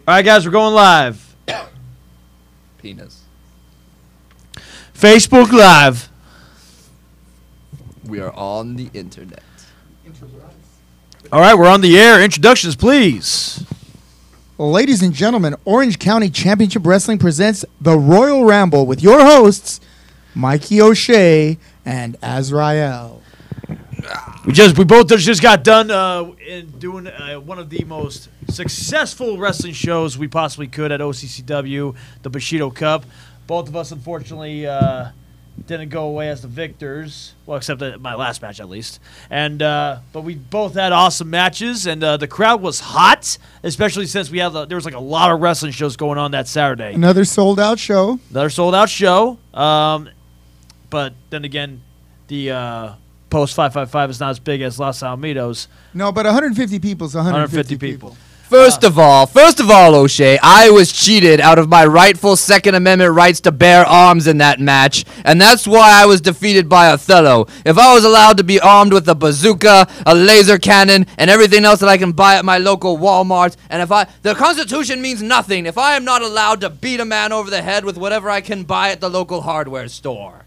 All right, guys, we're going live. Penis. Facebook Live. We are on the internet. All right, we're on the air. Introductions, please. Ladies and gentlemen, Orange County Championship Wrestling presents the Royal Ramble with your hosts, Mikey O'Shea and Azrael. We both just got done in doing one of the most successful wrestling shows we possibly could at OCCW, the Bushido Cup. Both of us, unfortunately, didn't go away as the victors. Well, except my last match, at least. And but we both had awesome matches, and the crowd was hot, especially since there was like a lot of wrestling shows going on that Saturday. Another sold-out show. But then again, the Post 555 is not as big as Los Alamitos. No, but 150 people is 150 people. First of all, O'Shea, I was cheated out of my rightful Second Amendment rights to bear arms in that match, and that's why I was defeated by Othello. If I was allowed to be armed with a bazooka, a laser cannon, and everything else that I can buy at my local Walmart, and the Constitution means nothing if I am not allowed to beat a man over the head with whatever I can buy at the local hardware store.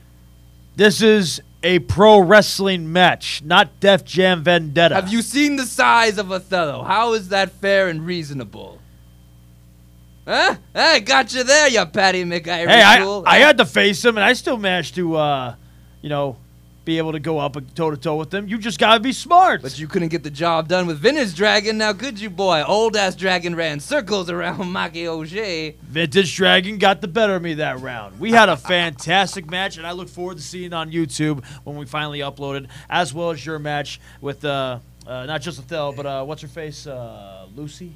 This is a pro wrestling match, not Def Jam Vendetta. Have you seen the size of Othello? How is that fair and reasonable? Huh? Hey, got you there, you Patty McIvory. Hey, I had to face him, and I still managed to, be able to go up toe-to-toe with him. You just got to be smart. But you couldn't get the job done with Vintage Dragon, now could you, boy? Old-ass Dragon ran circles around Mikey O'Shea. Vintage Dragon got the better of me that round. We had a fantastic match, and I look forward to seeing it on YouTube when we finally upload it, as well as your match with, not just Othello, but what's-her-face, Lucy?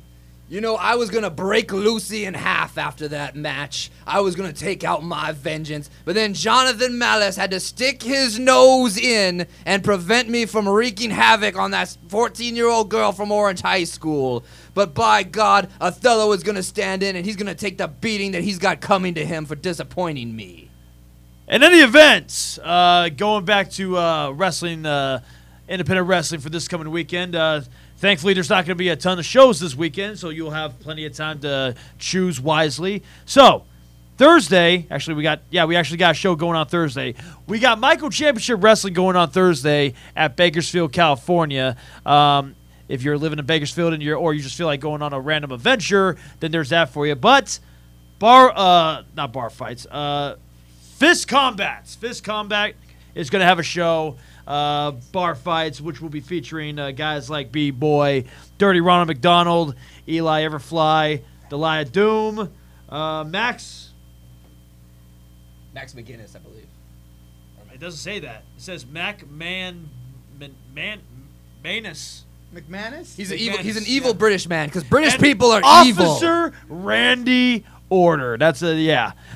You know, I was going to break Lucy in half after that match. I was going to take out my vengeance. But then Jonathan Malice had to stick his nose in and prevent me from wreaking havoc on that 14-year-old girl from Orange High School. But by God, Othello is going to stand in, and he's going to take the beating that he's got coming to him for disappointing me. In any event, going back to wrestling, independent wrestling for this coming weekend, thankfully, there's not going to be a ton of shows this weekend, so you'll have plenty of time to choose wisely. So, Thursday, actually, we actually got a show going on Thursday. We got Michael Championship Wrestling going on Thursday at Bakersfield, California. If you're living in Bakersfield or you just feel like going on a random adventure, then there's that for you. But not bar fights, Fist Combat. Fist Combat is going to have a show. Bar fights, which will be featuring guys like B-Boy, Dirty Ronald McDonald, Eli Everfly, Delia Doom, Max McGinnis, I believe. It doesn't say that. It says Manus. McManus? He's an evil British man, because British people are evil. Officer Randy Order.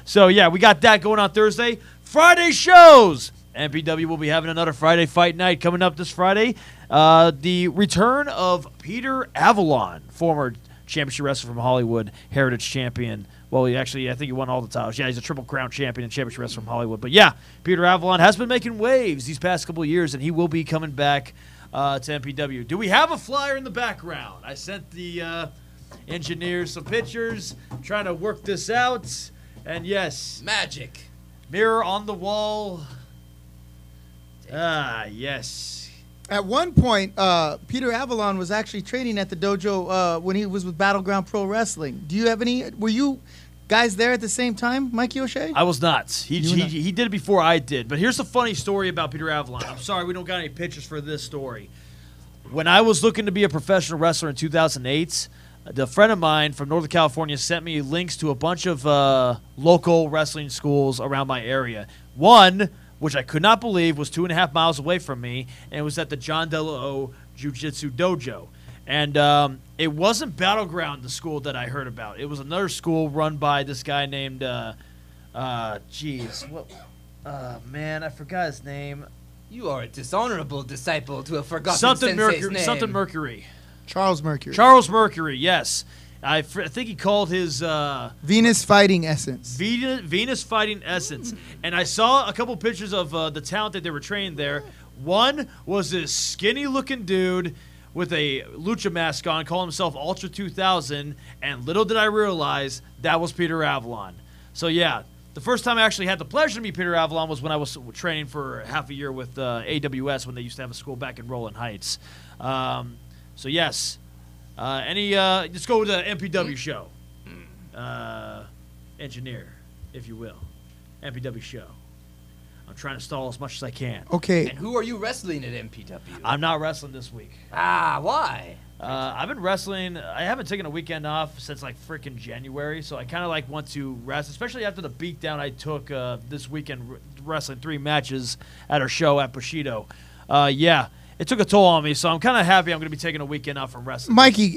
So, we got that going on Thursday. Friday shows. MPW will be having another Friday fight night coming up this Friday. The return of Peter Avalon, former championship wrestler from Hollywood, Heritage champion. Well, I think he won all the titles. Yeah, he's a Triple Crown champion and championship wrestler from Hollywood. But yeah, Peter Avalon has been making waves these past couple of years, and he will be coming back to MPW. Do we have a flyer in the background? I sent the engineers some pictures, trying to work this out. And yes. Magic. Mirror on the wall. Yes. At one point, Peter Avalon was actually training at the dojo when he was with Battleground Pro Wrestling. Do you have were you guys there at the same time, Mikey O'Shea? I was not. He did it before I did. But here's a funny story about Peter Avalon. I'm sorry we don't got any pictures for this story. When I was looking to be a professional wrestler in 2008, a friend of mine from Northern California sent me links to a bunch of local wrestling schools around my area. One, which I could not believe, was 2.5 miles away from me, and it was at the John Delo Jiu-Jitsu Dojo. And it wasn't Battleground, the school that I heard about. It was another school run by this guy named, I forgot his name. You are a dishonorable disciple to have forgotten Sensei's name. Something Mercury. Charles Mercury. Charles Mercury, yes. I think he called his Venus Fighting Essence. Venus Fighting Essence. And I saw a couple pictures of the talent that they were training there. One was this skinny-looking dude with a lucha mask on, calling himself Ultra 2000, and little did I realize that was Peter Avalon. So, yeah, the first time I actually had the pleasure to meet Peter Avalon was when I was training for half a year with AWS when they used to have a school back in Rowland Heights. So, yes. Let's go with the MPW show. Engineer, if you will. MPW show. I'm trying to stall as much as I can. Okay. And who are you wrestling at MPW? I'm not wrestling this week. Why? I've been wrestling. I haven't taken a weekend off since like freaking January, so I kind of like want to rest, especially after the beatdown I took this weekend wrestling 3 matches at our show at Bushido. Yeah, it took a toll on me, so I'm kind of happy I'm going to be taking a weekend off from wrestling. Mikey,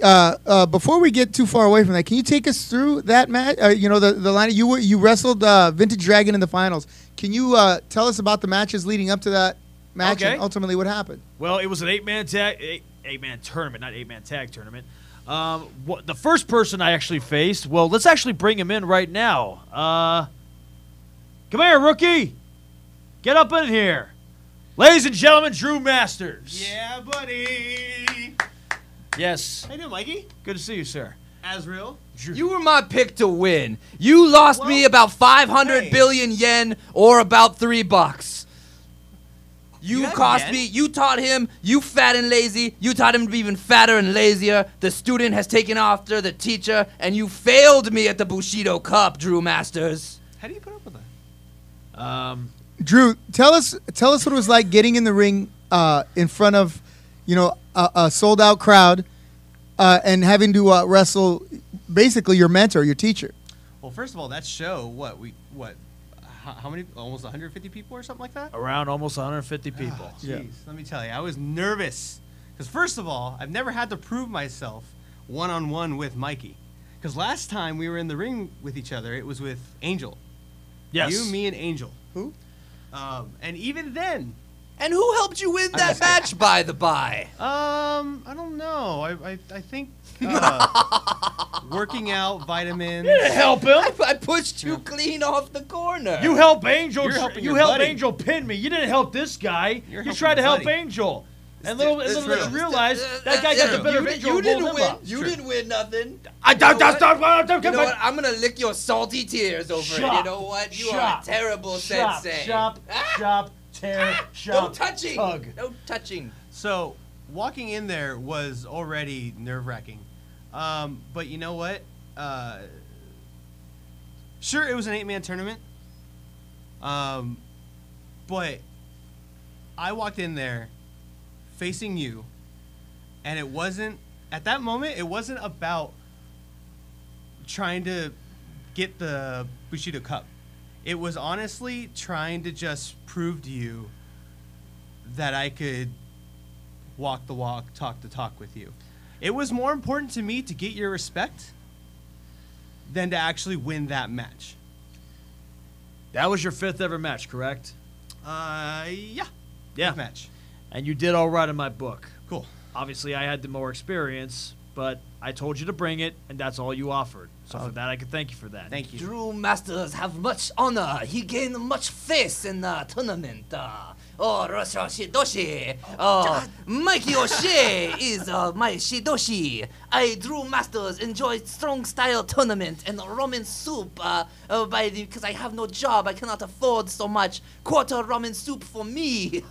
before we get too far away from that, can you take us through that match? The line you wrestled Vintage Dragon in the finals. Can you tell us about the matches leading up to that match and ultimately what happened? Well, it was an 8-man tournament, not 8-man tag tournament. The first person I actually faced, well, let's actually bring him in right now. Come here, rookie. Get up in here. Ladies and gentlemen, Drew Masters. Yeah, buddy. Yes. How you doing, Mikey? Good to see you, sir. Azrael. You were my pick to win. You lost me about 500 billion yen or about $3. You cost me. You taught him. You fat and lazy. You taught him to be even fatter and lazier. The student has taken after the teacher, and you failed me at the Bushido Cup, Drew Masters. How do you put up with that? Drew, tell us what it was like getting in the ring in front of, a sold out crowd, and having to wrestle basically your mentor, your teacher. Well, first of all, that show, how many? Almost 150 people or something like that? Around almost 150 people. Oh, jeez, let me tell you, I was nervous. Because first of all, I've never had to prove myself one-on-one with Mikey. Because last time we were in the ring with each other, it was with Angel. Yes. You, me, and Angel. Who? And even then... And who helped you win that match, by the by? I don't know. I think working out, vitamins. You didn't help him. I pushed you clean off the corner. You helped Angel. You're helping You your helped buddy. Angel pin me. You didn't help this guy. You're You helping tried to your help buddy. Angel. And It's little true. did you realize that guy got the better of Angel. You and rolled didn't him win. up. You didn't win nothing. Don't You know what? I'm gonna lick your salty tears over it. Shop. You know what? You are a terrible sensei. Shop, tear, shop, No touching. tug. No touching. So walking in there was already nerve-wracking. But you know what? Sure, it was an 8-man tournament. But I walked in there facing you, and it wasn't, at that moment, it wasn't about trying to get the Bushido Cup. It was honestly trying to just prove to you that I could walk the walk, talk the talk with you. It was more important to me to get your respect than to actually win that match. That was your 5th ever match, correct? Yeah. Yeah. Fifth match. And you did all right in my book. Cool. Obviously, I had the more experience, but I told you to bring it, and that's all you offered. So for that, I could thank you for that. Thank you. Drew Masters have much honor. He gained much face in the tournament. Rosha Shidoshi. Mikey O'Shea is my Shidoshi. I, Drew Masters, enjoy strong style tournament and ramen soup because I have no job. I cannot afford so much. Quarter ramen soup for me.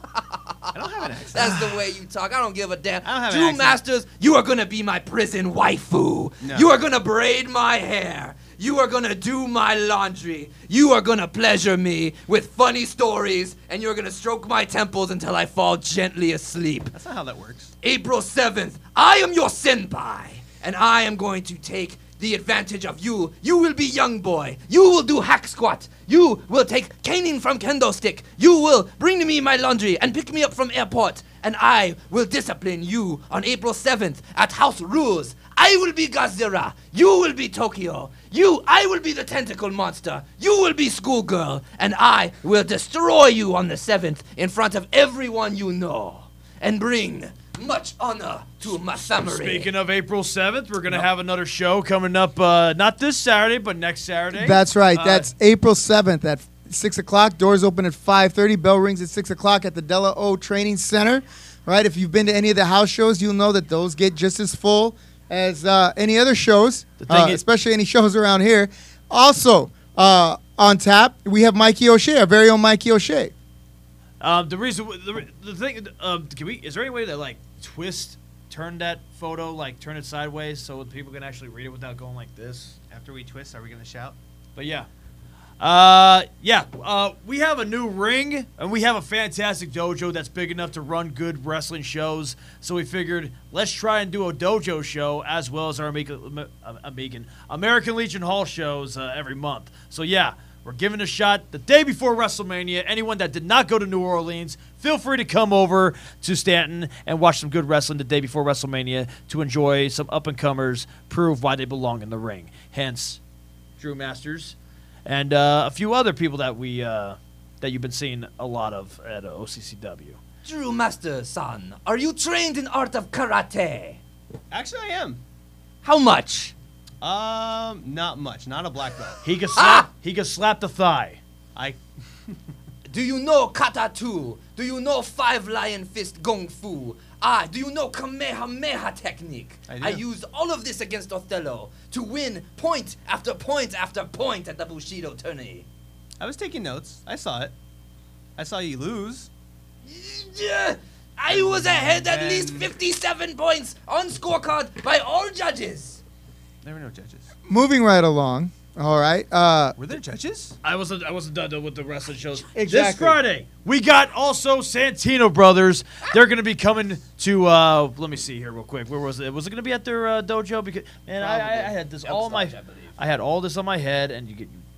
I don't have an accent. That's the way you talk. I don't give a damn. I don't have an Drew accent. Masters, you are gonna be my prison waifu. No. You are gonna braid my hair. You are gonna do my laundry. You are gonna pleasure me with funny stories, and you're gonna stroke my temples until I fall gently asleep. That's not how that works. April 7th, I am your senpai, and I am going to take the advantage of you. You will be young boy. You will do hack squat. You will take caning from kendo stick. You will bring me my laundry and pick me up from airport. And I will discipline you on April 7th at House Rules. I will be Godzilla. You will be Tokyo. I will be the tentacle monster. You will be schoolgirl. And I will destroy you on the 7th in front of everyone you know. And bring much honor to Masamari. Speaking of April 7th, we're going to have another show coming up, not this Saturday, but next Saturday. That's right. That's April 7th at 6 o'clock. Doors open at 5:30. Bell rings at 6 o'clock at the Della O Training Center right? If you've been to any of the house shows, you'll know that those get just as full as any other shows, especially any shows around here. Also, on tap, we have Mikey O'Shea, our very own Mikey O'Shea. The thing, is there any way to like turn that photo, like turn it sideways so people can actually read it without going like this? After we twist, are we gonna shout? But yeah. We have a new ring, and we have a fantastic dojo that's big enough to run good wrestling shows. So we figured, let's try and do a dojo show as well as our American Legion Hall shows every month. So yeah, we're giving it a shot the day before WrestleMania. Anyone that did not go to New Orleans, feel free to come over to Stanton and watch some good wrestling the day before WrestleMania to enjoy some up-and-comers prove why they belong in the ring. Hence, Drew Masters. And a few other people that that you've been seeing a lot of at OCCW. Drew Master-san, are you trained in art of karate? Actually, I am. How much? Not much. Not a black belt. He can slap the thigh. Do you know kata two? Do you know five lion fist gong fu? Do you know Kamehameha technique? I used all of this against Othello to win point after point after point at the Bushido tourney. I was taking notes. I saw it. I saw you lose. Yeah, I was ahead at least 57 points on scorecard by all judges. There were no judges. Moving right along. All right. Were there judges? I wasn't done with the wrestling shows. Exactly. This Friday, we got also Santino Brothers. They're going to be coming to, let me see here real quick. Where was it? Was it going to be at their dojo? Because, man, I had this all in my, I had all this on my head, and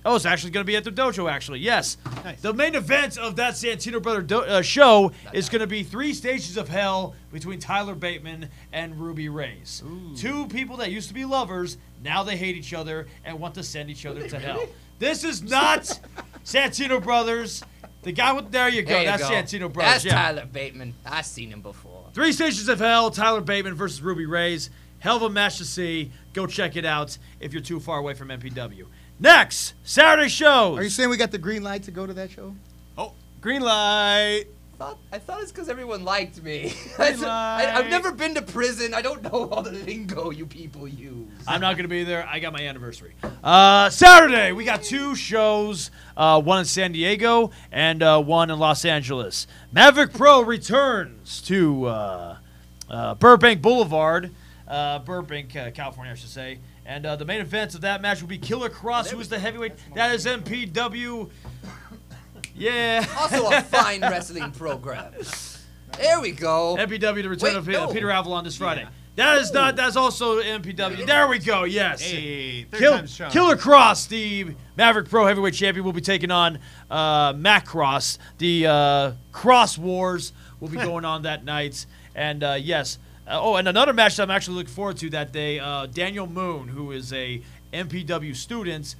it's actually going to be at the dojo, actually. Yes. Nice. The main event of that Santino Brother show is going to be 3 Stages of Hell between Tyler Bateman and Ruby Reyes. Ooh. 2 people that used to be lovers, now they hate each other and want to send each other to hell. This is not Santino Brothers. The guy with, there you go. That's Santino Brothers. That's Tyler Bateman. I've seen him before. 3 Stages of Hell, Tyler Bateman versus Ruby Reyes. Hell of a match to see. Go check it out if you're too far away from MPW. Next, Saturday shows. Are you saying we got the green light to go to that show? Oh, green light. I thought it's because everyone liked me. I've never been to prison. I don't know all the lingo you people use. I'm not going to be there. I got my anniversary. Saturday, we got 2 shows, one in San Diego and one in Los Angeles. Maverick Pro returns to Burbank Boulevard, Burbank, California, I should say. And the main event of that match will be Killer Cross, who is the heavyweight. That is MPW. Yeah. Also a fine wrestling program. There we go. MPW, the return of Peter Avalon this Friday. Yeah. That's also MPW. There we go, yes. Hey, third time's charm. Killer Cross, the Maverick Pro Heavyweight Champion, will be taking on Matt Cross. The Cross Wars will be going on that night. And, yes. And another match that I'm actually looking forward to that day, Daniel Moon, who is a MPW student.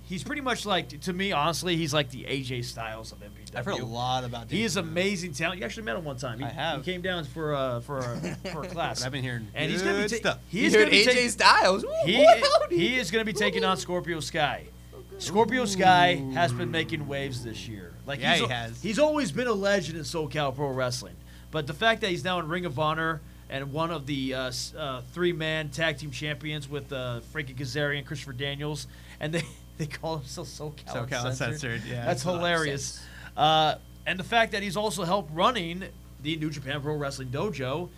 He's pretty much like, to me, honestly, he's like the AJ Styles of MPW. I've heard a lot about Daniel. He is amazing talent. You actually met him one time. I have. He came down for a class. But I've been hearing and good he's gonna be stuff. He's going to be AJ Styles. He is going to be taking on Scorpio Sky. Scorpio Sky has been making waves this year. Like he has. He's always been a legend in SoCal Pro Wrestling. But the fact that he's now in Ring of Honor and one of the 3-man tag team champions with Frankie Kazarian and Christopher Daniels, and they call himself SoCal Uncensored. Yeah, that's hilarious. And the fact that he's also helped running the New Japan Pro Wrestling Dojo.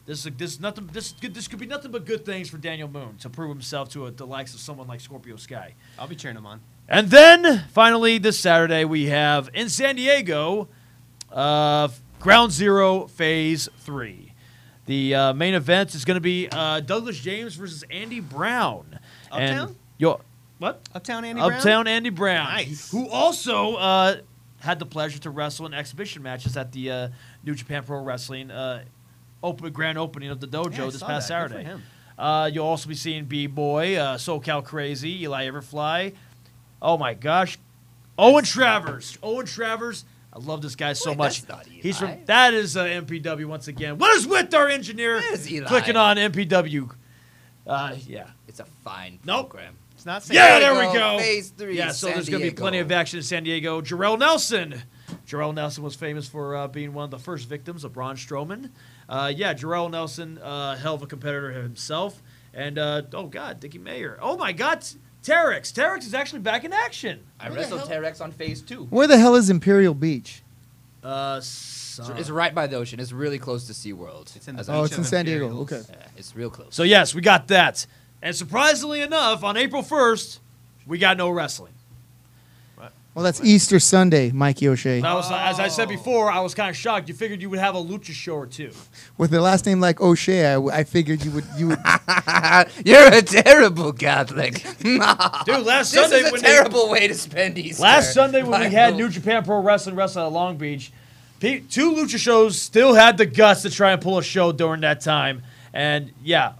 This could be nothing but good things for Daniel Moon to prove himself to the likes of someone like Scorpio Sky. I'll be cheering him on. And then finally this Saturday we have in San Diego. Ground Zero Phase 3. The main event is going to be Douglas James versus Andy Brown. Uptown? What? Uptown Andy Brown? Uptown Andy Brown. Nice. Who also had the pleasure to wrestle in exhibition matches at the New Japan Pro Wrestling grand opening of the dojo this past Saturday. Good for him. You'll also be seeing B-Boy, SoCal Crazy, Eli Everfly. Oh, my gosh. Owen Travers. I love this guy so much. That's not Eli. That is MPW once again. What is with our engineer clicking on MPW? Yeah. It's a fine Nope. program. It's not Yeah, there we go. Phase 3. Yeah, so San there's going to be Diego. plenty of action in San Diego. Jarrell Nelson Jarrell Nelson was famous for being one of the first victims of Braun Strowman. Jarrell Nelson, hell of a competitor himself. And, Dickie Mayer. Oh, my God, Terex. Terex is actually back in action. I wrestled Terex on Phase 2. Where the hell is Imperial Beach? It's right by the ocean. It's really close to SeaWorld. It's in the It's in San Diego. Imperials. Okay. Yeah, it's real close. So, yes, we got that. And surprisingly enough, on April 1st, we got no wrestling. Well, that's Easter Sunday, Mikey O'Shea. That was, as I said before, I was kind of shocked. You figured you would have a lucha show or two. With the last name like O'Shea, I figured you would. You're a terrible Catholic. Dude, last This Sunday is a when terrible way to spend Easter. Last Sunday when we had Michael. New Japan Pro Wrestling wrestle at Long Beach, 2 lucha shows still had the guts to try and pull a show during that time. And, yeah.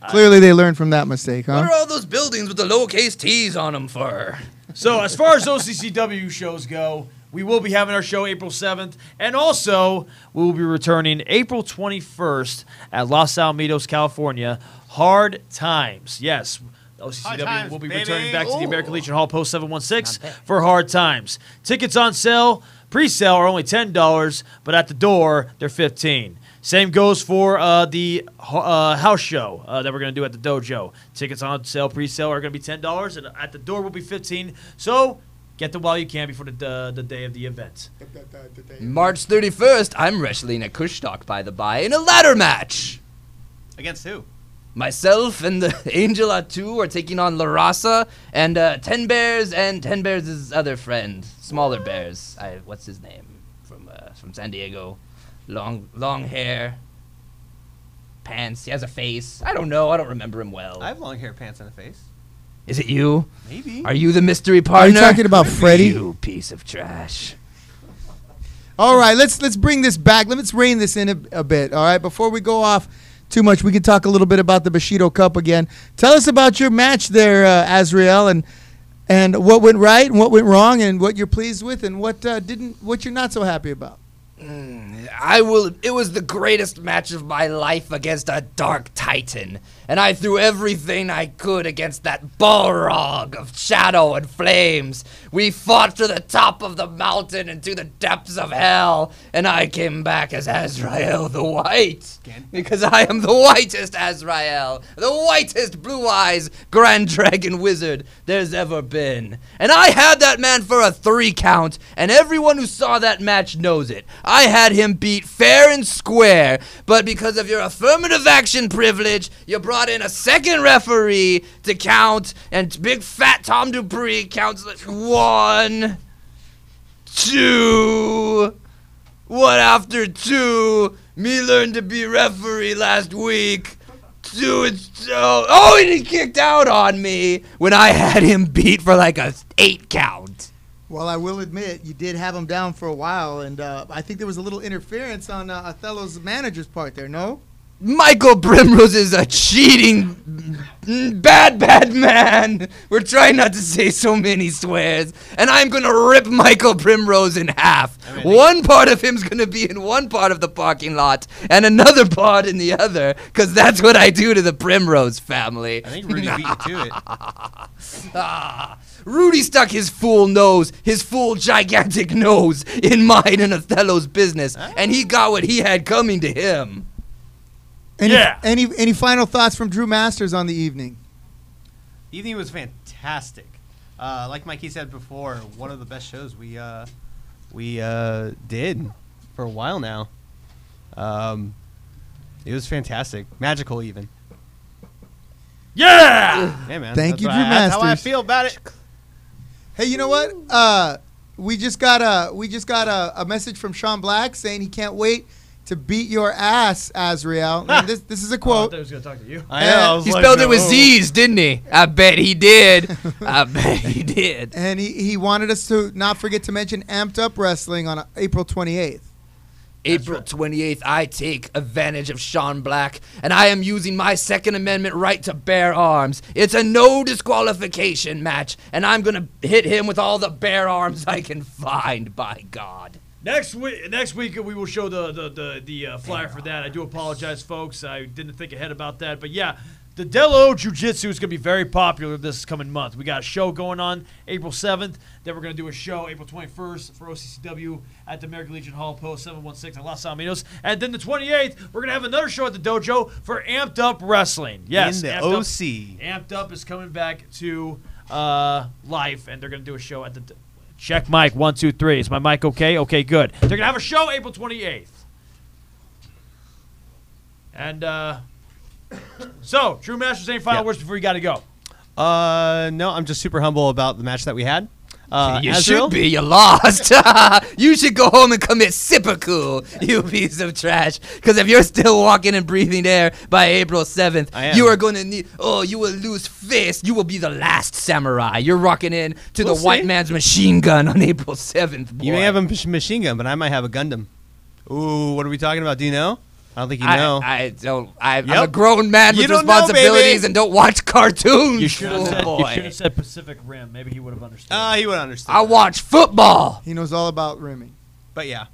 Clearly, they learned from that mistake, What huh? are all those buildings with the lowercase t's on them for? So as far as OCCW shows go, we will be having our show April 7th. And also, we will be returning April 21st at Los Alamitos, California. Hard Times. Yes. OCCW Times, will be baby. returning back to the American Ooh. Legion Hall Post 716 for Hard Times. Tickets on sale, pre-sale are only $10, but at the door, they're $15. Same goes for the house show that we're going to do at the dojo. Tickets on sale, pre-sale are going to be $10, and at the door will be $15. So get them while you can before the day of the event. March 31st, I'm wrestling at Kushstock, by the by, in a ladder match. Against who? Myself and the Angel Atu are taking on La Raza and 10 Bears and 10 Bears' other friend, Smaller Bears. What's his name? From San Diego. Long hair, pants. He has a face. I don't know. I don't remember him well. I have long hair, pants, and a face. Is it you? Maybe. Are you the mystery Are you partner? talking about Freddie? You piece of trash. All right, let's bring this back. Let's rein this in a bit. All right, before we go off too much, we can talk a little bit about the Bushido Cup again. Tell us about your match there, Azrael, and what went right and what went wrong, and what you're pleased with, and what you're not so happy about. It was the greatest match of my life against a Dark Titan, and I threw everything I could against that Balrog of shadow and flames. We fought to the top of the mountain and to the depths of hell, and I came back as Azrael the White, because I am the whitest Azrael, the whitest blue eyes Grand Dragon Wizard there's ever been. And I had that man for a 3 count, and everyone who saw that match knows it. I had him beat fair and square, but because of your affirmative action privilege, you brought in a second referee to count, and big fat Tom Dupree counts 1, 2. What after 2? Me learned to be referee last week. 2 and so. Oh, and he kicked out on me when I had him beat for like a 8 count. Well, I will admit, you did have him down for a while, and I think there was a little interference on Othello's manager's part there, no? Michael Primrose is a cheating, bad man. We're trying not to say so many swears, and I'm gonna rip Michael Primrose in half. One part of him's gonna be in one part of the parking lot, and another part in the other, because that's what I do to the Primrose family. I think Rudy beat you to it. Rudy stuck his full gigantic nose in mine and Othello's business, and he got what he had coming to him. Any final thoughts from Drew Masters on the evening? The evening was fantastic. Like Mikey said before, one of the best shows we did for a while now. It was fantastic, magical even. Yeah! Yeah, man. Thank you, Drew That's how I Masters. feel about it. Hey, you know what? We just got a message from Sean Black saying he can't wait to beat your ass, Azrael. And this is a I quote. thought he was going to talk to you. I know. I was He like, spelled it with oh. Z's, didn't he? I bet he did. I bet he did. And he wanted us to not forget to mention Amped Up Wrestling on April 28th. April 28th, I take advantage of Sean Black, and I am using my Second Amendment right to bear arms. It's a no disqualification match, and I'm going to hit him with all the bare arms I can find, by God. Next week we will show the flyer for that. I do apologize, folks. I didn't think ahead about that, but yeah, The Delo Jiu-Jitsu is going to be very popular this coming month. We got a show going on April 7th. Then we're going to do a show April 21st for OCCW at the American Legion Hall Post 716 in Los Alamitos. And then the 28th, we're going to have another show at the dojo for Amped Up Wrestling. Yes, in the Amped OC. Amped Up is coming back to life, and they're going to do a show at the check mic 1 2 3. Is my mic okay? Okay, good. They're going to have a show April 28th. And so, Drew Masters, any final words before you got to go? No, I'm just super humble about the match that we had. You Azrael? should be. You lost. You should go home and commit seppuku, you piece of trash. Because if you're still walking and breathing air by April 7th, I am. you are going to need. Oh, you will lose face. You will be the last samurai. You're rocking in to We'll the white see. man's machine gun on April 7th. Boy. You may have a machine gun, but I might have a Gundam. Ooh, what are we talking about? Do you know? I don't think you know. I don't. I'm Yep. a grown man You with don't know, responsibilities baby. and don't watch cartoons. You should have Oh, said, boy. Pacific Rim. Maybe he would have understood. He would understand. I watch football. He knows all about rimming. But yeah.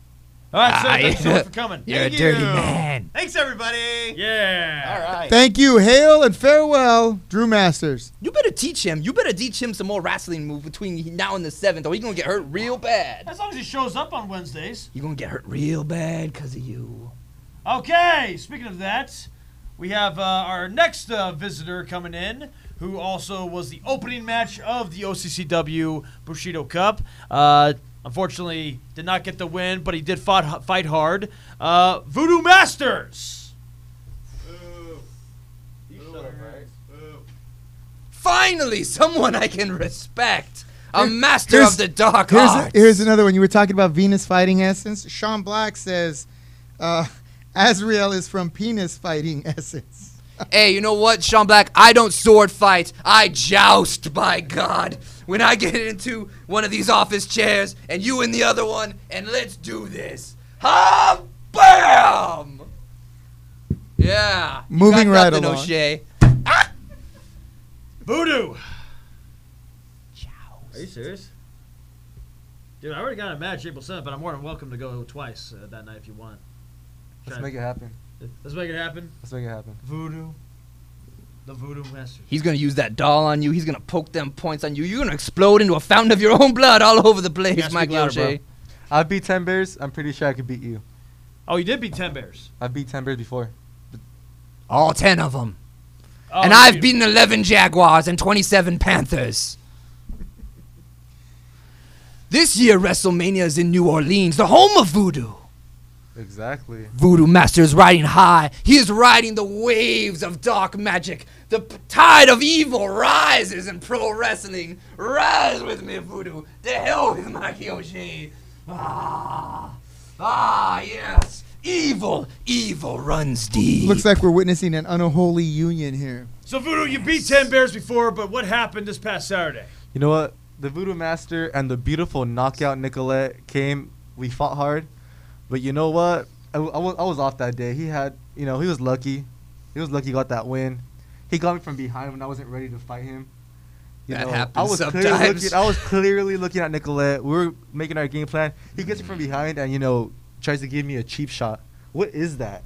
All right, sir. Ah, Thanks so yeah. much for coming. You're Thank a dirty you. man. Thanks, everybody. Yeah. All right. Thank you. Hail and farewell, Drew Masters. You better teach him. You better teach him some more wrestling moves between now and the 7th, or he's gonna get hurt real bad. As long as he shows up on Wednesdays. You're gonna get hurt real bad because of you. Okay, speaking of that, we have our next visitor coming in, who also was the opening match of the OCCW Bushido Cup. Unfortunately, did not get the win, but he did fight hard. Voodoo Masters. Finally, someone I can respect. A master Here's- of the dark arts. Here's another one. You were talking about Venus Fighting Essence. Sean Black says, Azrael is from Penis Fighting Essence. Hey, you know what, Sean Black? I don't sword fight. I joust, by God. When I get into one of these office chairs and you in the other one, and let's do this. Ha! Bam! Yeah. You Moving got right nothing, along. O'Shea. Voodoo. Are you serious? Dude, I already got a match April 7th, but I'm more than welcome to go twice that night if you want. Let's make it happen. Let's make it happen. Let's make it happen. Voodoo. The Voodoo Masters. He's gonna use that doll on you. He's gonna poke them points on you. You're gonna explode into a fountain of your own blood all over the place, Yeah, speak Mikey louder, O'Shea. I beat 10 Bears. I'm pretty sure I could beat you. Oh, you did beat 10 Bears. I beat 10 Bears before. All 10 of them. Oh, And you I've beat- beaten 11 Jaguars and 27 Panthers. This year, WrestleMania is in New Orleans, the home of Voodoo. Exactly. Voodoo Master is riding high. He is riding the waves of dark magic. The tide of evil rises in pro wrestling. Rise with me, Voodoo. To hell with Mikey O'Shea. Yes. Evil runs deep. Looks like we're witnessing an unholy union here. So, Voodoo, you beat 10 Bears before, but what happened this past Saturday? You know what? The Voodoo Master and the beautiful knockout Nicolette came. We fought hard. But you know what? I was off that day. He had, he was lucky. He was lucky he got that win. He got me from behind when I wasn't ready to fight him. That I happens was sometimes. I was clearly looking at Nicolette. We were making our game plan. He gets me from behind and, tries to give me a cheap shot. What is that?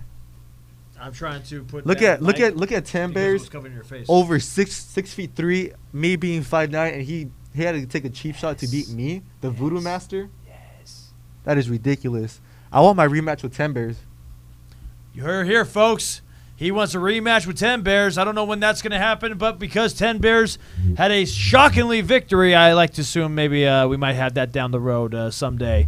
I'm trying to put. Look that at mic 10 because Bears it's covering your face. over 6'3", me being 5'9", and he had to take a cheap shot to beat me, the Voodoo Master. Yes. That is ridiculous. I want my rematch with 10 Bears. You heard it here, folks. He wants a rematch with 10 Bears. I don't know when that's going to happen, but because 10 Bears had a shockingly victory, I like to assume maybe we might have that down the road someday.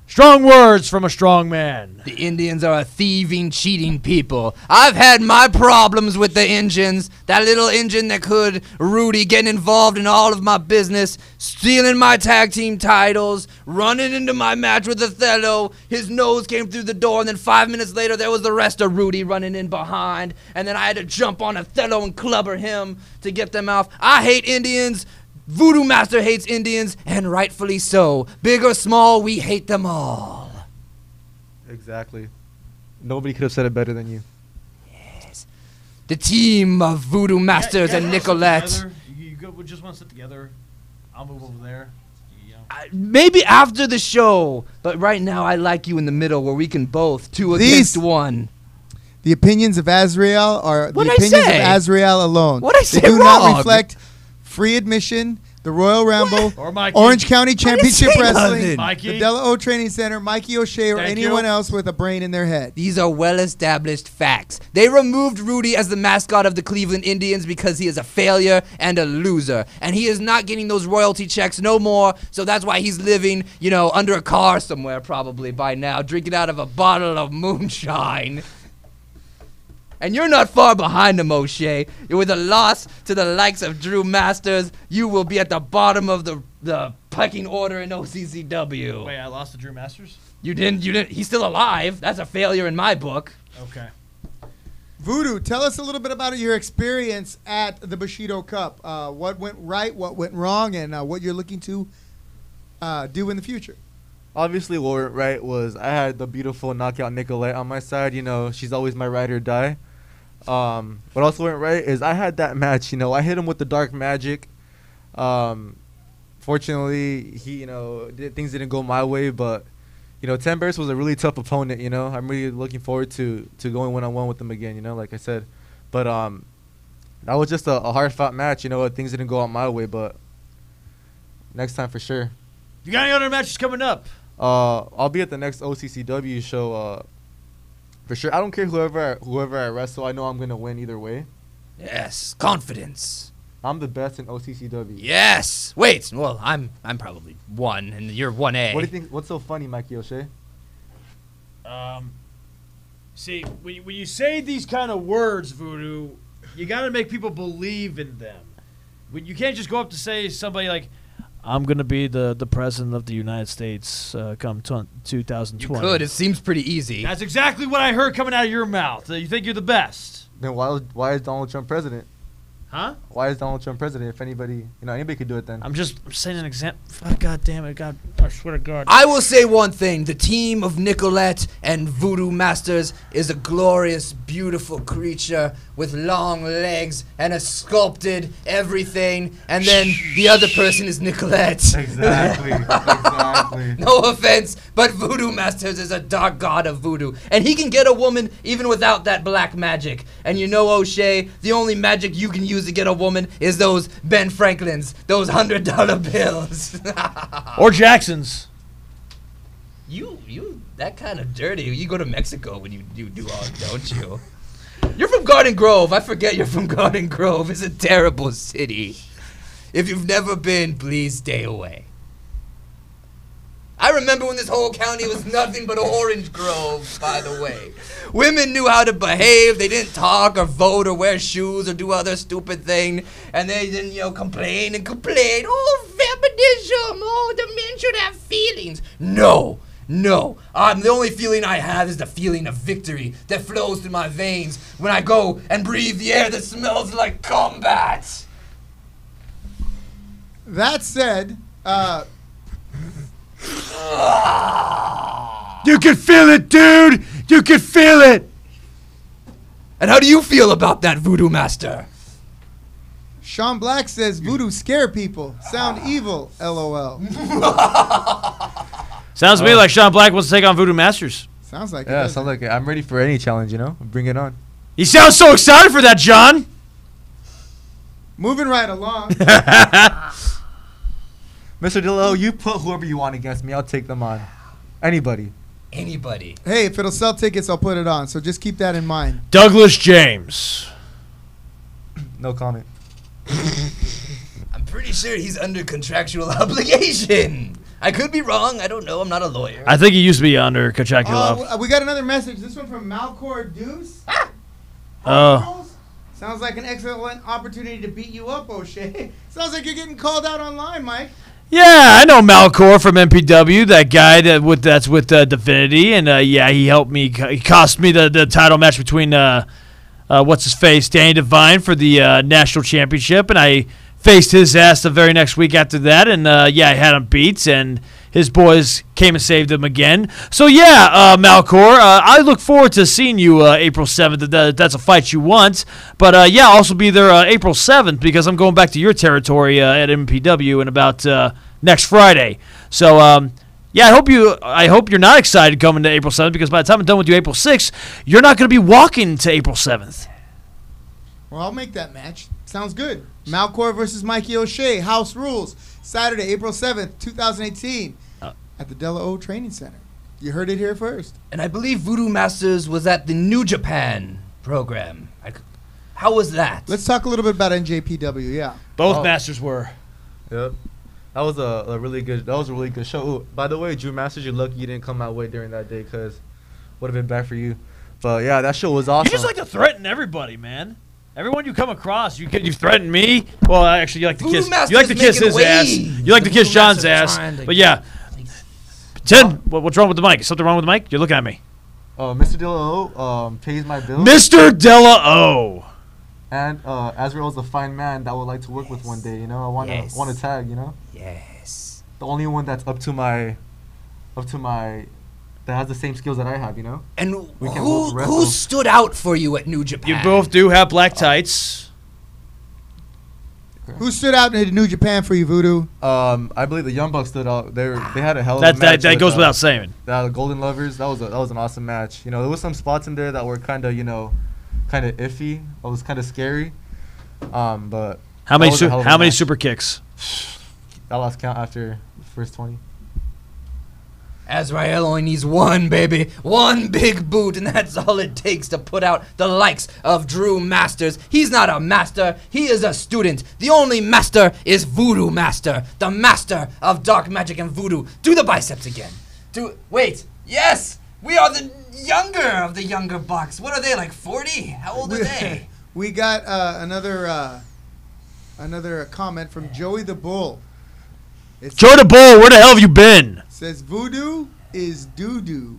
Strong words from a strong man. The Indians are a thieving, cheating people. I've had my problems with the engines. That little engine that could, Rudy, getting involved in all of my business, stealing my tag team titles, running into my match with Othello. His nose came through the door, and then 5 minutes later, there was the rest of Rudy running in behind. And then I had to jump on Othello and clubber him to get them off. I hate Indians. Voodoo Master hates Indians, and rightfully so. Big or small, we hate them all. Exactly. Nobody could have said it better than you. Yes. The team of Voodoo Masters You guys and wanna sit Nicolette. together? We just want to sit together. I'll move over there. Maybe after the show, but right now I like you in the middle where we can both two against one. The opinions of Azrael are the What'd I opinions say? of Azrael alone. What'd I say They do wrong? not reflect free admission, the Royal Ramble, Or Mikey. Orange County Championship say Wrestling, nothing. Mikey. the Della O Training Center, Mikey O'Shea, or Thank anyone you. else with a brain in their head. These are well-established facts. They removed Rudy as the mascot of the Cleveland Indians because he is a failure and a loser. And he is not getting those royalty checks no more, so that's why he's living, under a car somewhere probably by now, drinking out of a bottle of moonshine. And you're not far behind him, O'Shea. With a loss to the likes of Drew Masters, you will be at the bottom of the pecking order in OCCW. Wait, I lost to Drew Masters? You didn't, he's still alive. That's a failure in my book. Okay. Voodoo, tell us a little bit about your experience at the Bushido Cup. What went right, what went wrong, and what you're looking to do in the future. Obviously, what went right was I had the beautiful knockout Nicolette on my side. She's always my ride or die. What also went right is I had that match. I hit him with the dark magic. Fortunately, things didn't go my way, but Ten Bears was a really tough opponent. I'm really looking forward to going one-on-one with him again. Like I said, but that was just a hard-fought match. Things didn't go out my way, but next time for sure. You got any other matches coming up? I'll be at the next OCCW show. For sure. I don't care whoever I wrestle. I know I'm gonna win either way. Yes, confidence. I'm the best in OCCW. Yes. Wait. Well, I'm probably 1, and you're 1A. What do you think? What's so funny, Mikey O'Shea? See, when you say these kind of words, Voodoo, you got to make people believe in them. You can't just go up to say somebody like, I'm going to be the president of the United States come 2020. You could. It seems pretty easy. That's exactly what I heard coming out of your mouth. You think you're the best. Then why is Donald Trump president? Huh? Why is Donald Trump president? If anybody could do it then. I'm saying an example. God damn it. God, I swear to God. I will say one thing. The team of Nicolette and Voodoo Masters is a glorious, beautiful creature with long legs and a sculpted everything. And then the other person is Nicolette. Exactly. No offense, but Voodoo Masters is a dark god of voodoo. And he can get a woman even without that black magic. And O'Shea, the only magic you can use to get a woman is those Ben Franklins, those $100 bills. Or Jackson's. You that kind of dirty. You go to Mexico when you do all, don't you? You're from Garden Grove. I forget you're from Garden Grove. It's a terrible city. If you've never been, please stay away. I remember when this whole county was nothing but orange groves, by the way. Women knew how to behave. They didn't talk or vote or wear shoes or do other stupid thing. And they didn't, complain and complain. Oh, feminism. Oh, the men should have feelings. No. The only feeling I have is the feeling of victory that flows through my veins when I go and breathe the air that smells like combat. That said, You can feel it, dude. You can feel it. And how do you feel about that, Voodoo Master? Sean Black says voodoo scare people. Sound evil, LOL. Sounds to me like Sean Black wants to take on Voodoo Masters. Sounds like Yeah, it. sounds like it. I'm ready for any challenge. Bring it on. He sounds so excited for that, John. Moving right along. Mr. Dillo, you put whoever you want against me. I'll take them on. Anybody. Hey, if it'll sell tickets, I'll put it on. So just keep that in mind. Douglas James. No comment. I'm pretty sure he's under contractual obligation. I could be wrong. I don't know. I'm not a lawyer. I think he used to be under contractual. Oh, we got another message. This one from Malcor Deuce. Sounds like an excellent opportunity to beat you up, O'Shea. Sounds like you're getting called out online, Mike. Yeah, I know Malcor from MPW, that guy that's with Divinity, and he helped me. He cost me the title match between what's his face, Danny Devine for the national championship, and I faced his ass the very next week after that, and I had him beat, and his boys came and saved him again. So Malcor, I look forward to seeing you April 7th. That's a fight you want, but I'll also be there April 7th because I'm going back to your territory at MPW in about next Friday. So Yeah, I hope you're not excited coming to April 7th, because by the time I'm done with you April 6th, you're not going to be walking to April 7th. Well, I'll make that match. Sounds good. Malcor versus Mikey O'Shea. House Rules. Saturday, April 7th, 2018 at the Della O Training Center. You heard it here first. And I believe Voodoo Masters was at the New Japan program. How was that? Let's talk a little bit about NJPW, yeah. Both masters were. Yep. That was a really good show. Ooh, by the way, Drew Masters, you're lucky you didn't come my way during that day, because would have been bad for you. But yeah, that show was awesome. You just like to threaten everybody, man. Everyone you come across, you threaten me. Well, actually, you like to kiss. You like to kiss his ass. You like to kiss John's ass. But yeah, Tim, what's wrong with the mic? Is something wrong with the mic? You're looking at me. Mr. Dilla O pays my bills. Mr. Della O. And Azrael's a fine man that would like to work with one day. You know, I want to tag. You know. Yes. The only one that's up to my, that has the same skills that I have. You know. And who stood out for you at New Japan? You both do have black tights. Who stood out in New Japan for you, Voodoo? I believe the Young Bucks stood out. They had a hell of a match. That goes without saying. The Golden Lovers. That was an awesome match. You know, there was some spots in there that were kind of iffy. It was kind of scary. But how many super kicks? I lost count after the first 20. Azrael only needs one, baby. One big boot, and that's all it takes to put out the likes of Drew Masters. He's not a master. He is a student. The only master is Voodoo Master, the master of dark magic and voodoo. Do the biceps again. Wait. Yes! We are the younger of the younger bucks. What are they, like 40? How old are they? We got another comment from Joey the Bull. Joey the Bull, where the hell have you been? Says Voodoo is doo-doo.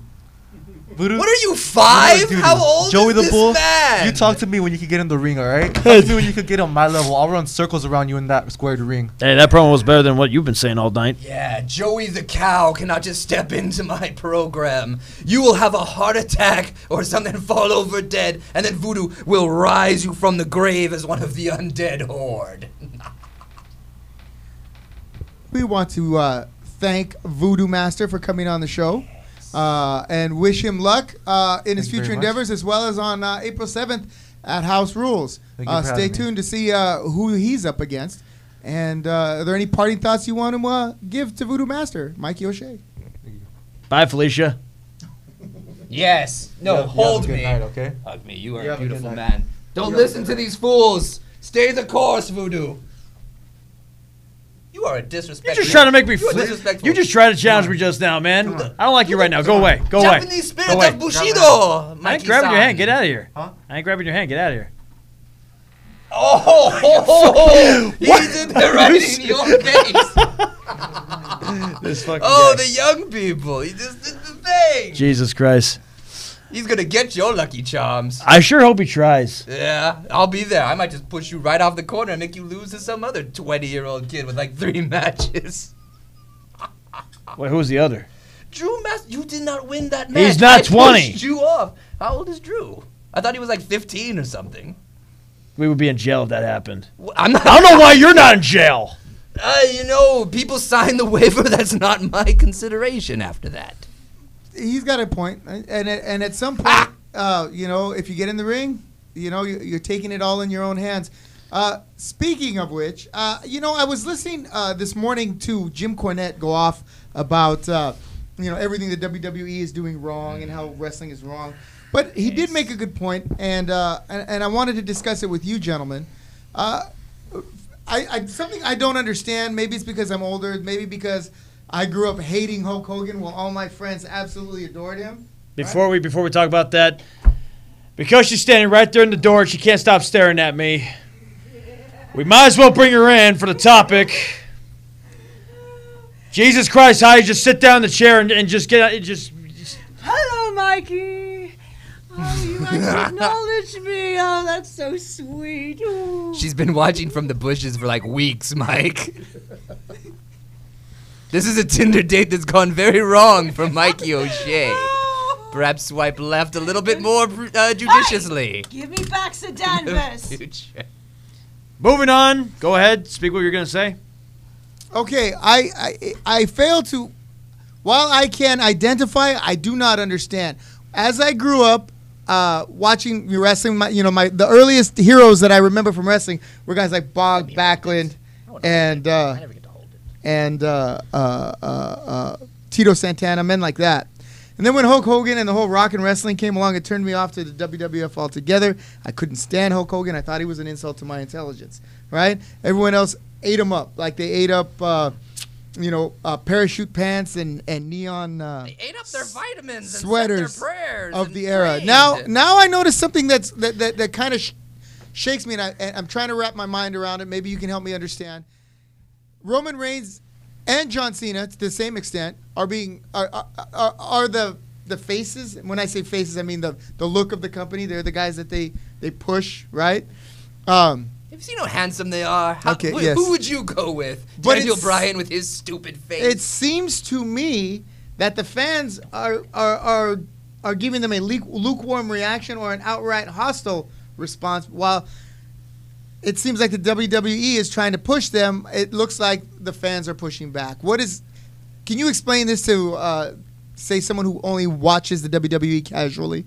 Voodoo? What are you, 5? How old Joey is the this Bull, man? you talk to me when you can get in the ring, all right? Talk to me when you can get on my level. I'll run circles around you in that squared ring. Hey, that promo was better than what you've been saying all night. Yeah, Joey the cow cannot just step into my program. You will have a heart attack or something, fall over dead, and then Voodoo will rise you from the grave as one of the undead horde. We want to thank Voodoo Master for coming on the show and wish him luck in his future endeavors, as well as on April 7th at House Rules. Stay tuned to see who he's up against. And are there any parting thoughts you want to give to Voodoo Master, Mikey O'Shea? Bye, Felicia. Yes. No, hold me. Night, okay? Hug me. You are a beautiful man. Don't listen to these fools. Stay the course, Voodoo. You are a disrespectful. You're just trying to make me disrespectful. You just tried to challenge me just now, man. I don't like you right now. Go away. Go away. Japanese spirit of Bushido. I ain't grabbing your hand. Get out of here. Huh? I ain't grabbing your hand. Get out of here. Oh, he did it right in your face. This fucking guy. The young people. He just did the thing. Jesus Christ. He's going to get your Lucky Charms. I sure hope he tries. Yeah, I'll be there. I might just push you right off the corner and make you lose to some other 20-year-old kid with like 3 matches. Wait, who's the other? Drew Master. You did not win that match. He's not 20. Pushed you off. How old is Drew? I thought he was like 15 or something. We would be in jail if that happened. I don't know why you're not in jail. People sign the waiver. That's not my consideration after that. He's got a point, and at some point, if you get in the ring, you're taking it all in your own hands. Speaking of which, I was listening this morning to Jim Cornette go off about everything the WWE is doing wrong and how wrestling is wrong, but he did make a good point, and I wanted to discuss it with you, gentlemen. Something I don't understand. Maybe it's because I'm older. Maybe because I grew up hating Hulk Hogan while all my friends absolutely adored him. Before we talk about that, because she's standing right there in the door and she can't stop staring at me, we might as well bring her in for the topic. Jesus Christ, how you just sit down in the chair and just get out, just. Hello, Mikey. Oh, you acknowledge me. Oh, that's so sweet. Ooh. She's been watching from the bushes for like weeks, Mike. This is a Tinder date that's gone very wrong for Mikey O'Shea. Perhaps swipe left a little bit more judiciously. Hey, give me back Sedanvers. Moving on. Go ahead. Speak what you're going to say. Okay, I failed to. While I can identify, I do not understand. As I grew up watching wrestling, the earliest heroes that I remember from wrestling were guys like Bog Backlund and Tito Santana, men like that. And then when Hulk Hogan and the whole rock and wrestling came along, it turned me off to the WWF altogether. I couldn't stand Hulk Hogan. I thought he was an insult to my intelligence, right? Everyone else ate him up, like they ate up, parachute pants and neon They ate up their vitamins sweaters and said their prayers of and the era. prayed. Now I noticed something that kind of shakes me, and I'm trying to wrap my mind around it. Maybe you can help me understand. Roman Reigns and John Cena, to the same extent, are the faces. When I say faces, I mean the look of the company. They're the guys that they push, right? Have you seen how handsome they are? Yes. Who would you go with? But Daniel Bryan with his stupid face. It seems to me that the fans are giving them a lukewarm reaction or an outright hostile response, while it seems like the WWE is trying to push them. It looks like the fans are pushing back. Can you explain this to, say, someone who only watches the WWE casually?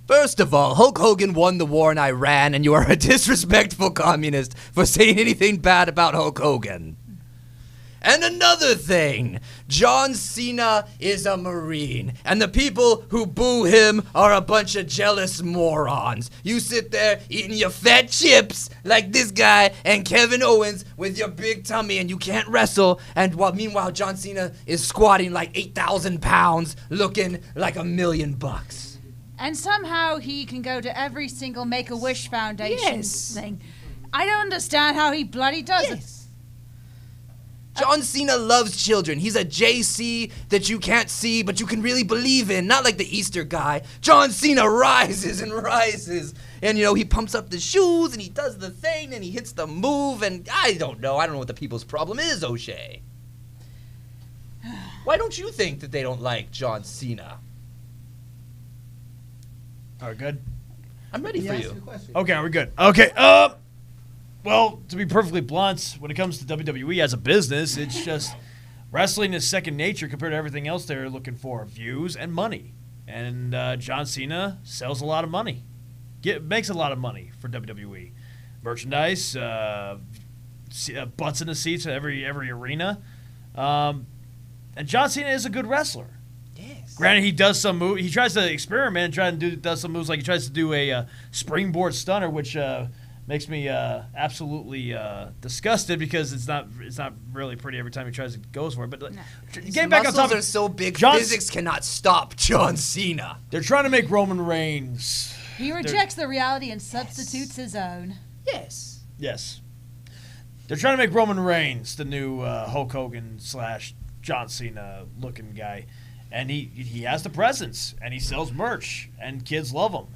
First of all, Hulk Hogan won the war in Iran, and you are a disrespectful communist for saying anything bad about Hulk Hogan. And another thing, John Cena is a Marine, and the people who boo him are a bunch of jealous morons. You sit there eating your fat chips like this guy and Kevin Owens with your big tummy, and you can't wrestle, and meanwhile John Cena is squatting like 8,000 pounds looking like $1 million. And somehow he can go to every single Make-A-Wish Foundation thing. I don't understand how he bloody does it. John Cena loves children. He's a JC that you can't see, but you can really believe in. Not like the Easter guy. John Cena rises and rises. And, he pumps up the shoes, and he does the thing, and he hits the move, and I don't know what the people's problem is, O'Shea. Why don't you think that they don't like John Cena? Are we good? I'm ready for you. Okay, we're good. Okay, well, to be perfectly blunt, when it comes to WWE as a business, it's just wrestling is second nature compared to everything else they're looking for: views and money. And John Cena sells a lot of money, makes a lot of money for WWE, merchandise, butts in the seats at every arena. And John Cena is a good wrestler. Yes. Granted, he does some move. He tries to experiment and does some moves, like he tries to do a springboard stunner, which makes me absolutely disgusted because it's not really pretty every time he tries to goes for it. But getting back on top, are so big, physics cannot stop John Cena. They're trying to make Roman Reigns. He rejects the reality and substitutes his own. Yes. Yes. They're trying to make Roman Reigns the new Hulk Hogan / John Cena looking guy. And he has the presence, and he sells merch, and kids love him.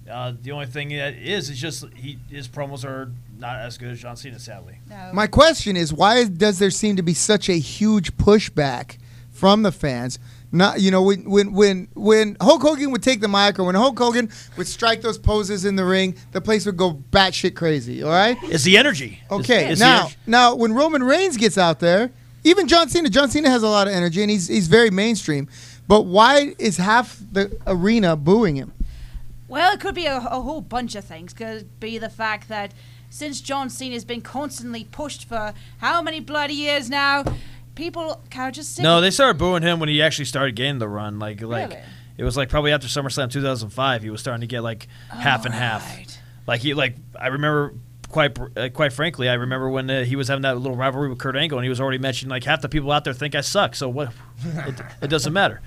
The only thing that is just his promos are not as good as John Cena, sadly. No. My question is, why does there seem to be such a huge pushback from the fans? Not, when Hulk Hogan would take the mic, or when Hulk Hogan would strike those poses in the ring, the place would go batshit crazy. All right, it's the energy. Okay, now when Roman Reigns gets out there, even John Cena has a lot of energy, and he's very mainstream. But why is half the arena booing him? Well, it could be a whole bunch of things. Could be the fact that since John Cena has been constantly pushed for how many bloody years now, people kind of just No, they started booing him when he actually started getting the run. Really? It was probably after SummerSlam 2005. He was starting to get half and half. I remember. Quite frankly, I remember when he was having that little rivalry with Kurt Angle, and he was already mentioning half the people out there think I suck. So what? It doesn't matter.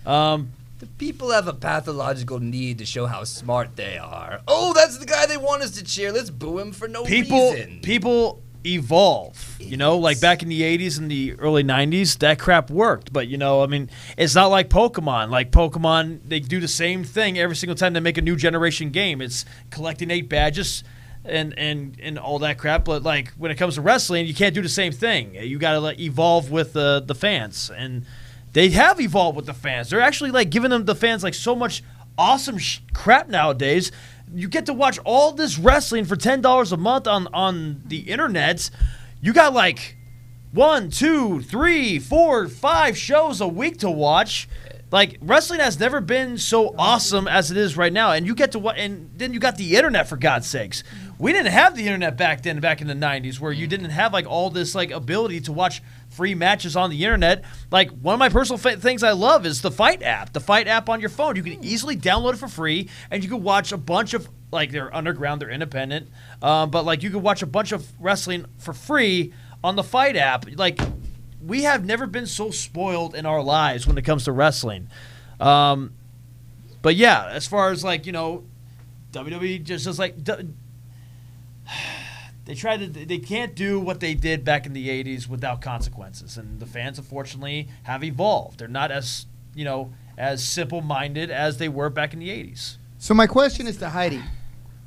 The people have a pathological need to show how smart they are. Oh, that's the guy they want us to cheer. Let's boo him for no reason. People evolve. Like back in the 80s and the early 90s, that crap worked. But, it's not like Pokemon. Like Pokemon, they do the same thing every single time they make a new generation game. It's collecting 8 badges and all that crap. But, when it comes to wrestling, you can't do the same thing. You got to evolve with the fans. And they have evolved with the fans. They're actually, giving them the fans, so much awesome crap nowadays. You get to watch all this wrestling for $10 a month on the internet. You got 1, 2, 3, 4, 5 shows a week to watch. Like, wrestling has never been so awesome as it is right now. And you get to what? And then you got the internet, for God's sakes. We didn't have the internet back then, back in the 90s, where you didn't have like all this like ability to watch free matches on the internet. Like, one of my personal things I love is the Fight app. The Fight app on your phone. You can easily download it for free, and you can watch a bunch of, like, they're underground, they're independent, but like you can watch a bunch of wrestling for free on the Fight app. Like, we have never been so spoiled in our lives when it comes to wrestling. But yeah, as far as like, you know, WWE just like they can't do what they did back in the 80s without consequences, and the fans unfortunately have evolved. They're not as, you know, as simple-minded as they were back in the 80s. So my question is to Heidi.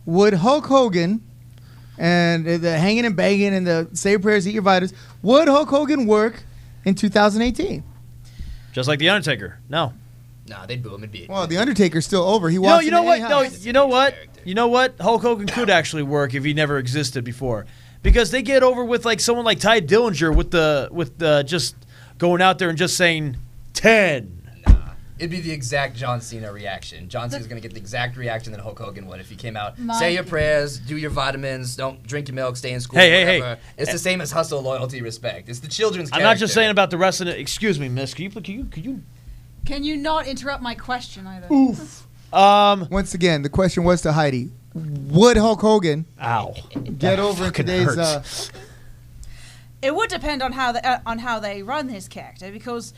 Would Hulk Hogan and the hanging and banging and the say your prayers, eat your vitamins, would Hulk Hogan work in 2018? Just like The Undertaker. No. Nah, they'd boo him and beat. Well, The Undertaker's still over. He walks You know into what? any No, house. you know what? You know what? Hulk Hogan could actually work if he never existed before, because they get over with like someone like Ty Dillinger with the just going out there and just saying 10. It'd be the exact John Cena reaction. John Cena's going to get the exact reaction that Hulk Hogan would if he came out. Say your prayers, do your vitamins, don't drink your milk, stay in school, whatever. It's the same as hustle, loyalty, respect. It's the children's character. I'm not just saying about the wrestling. Excuse me, miss. Could you? Can you not interrupt my question either? Oof. Once again, the question was to Heidi. Would Hulk Hogan get over in today's... It would depend on how they run his character, because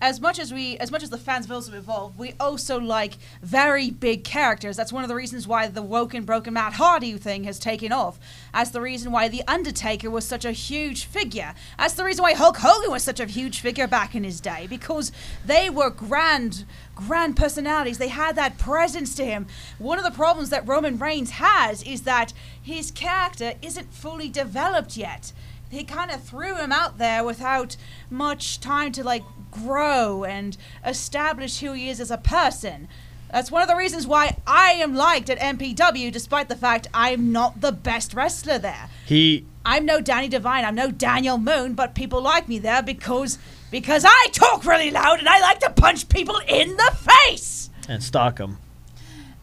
as much as the fans have also evolved, we also like very big characters. That's one of the reasons why the woke and broken Matt Hardy thing has taken off. That's the reason why The Undertaker was such a huge figure. That's the reason why Hulk Hogan was such a huge figure back in his day, because they were grand personalities. They had that presence to him. One of the problems that Roman Reigns has is that his character isn't fully developed yet. He kind of threw him out there without much time to like grow and establish who he is as a person. That's one of the reasons why I am liked at MPW, despite the fact I'm not the best wrestler there. I'm no Danny Devine, I'm no Daniel Moon, but people like me there because I talk really loud and I like to punch people in the face! And stalk them.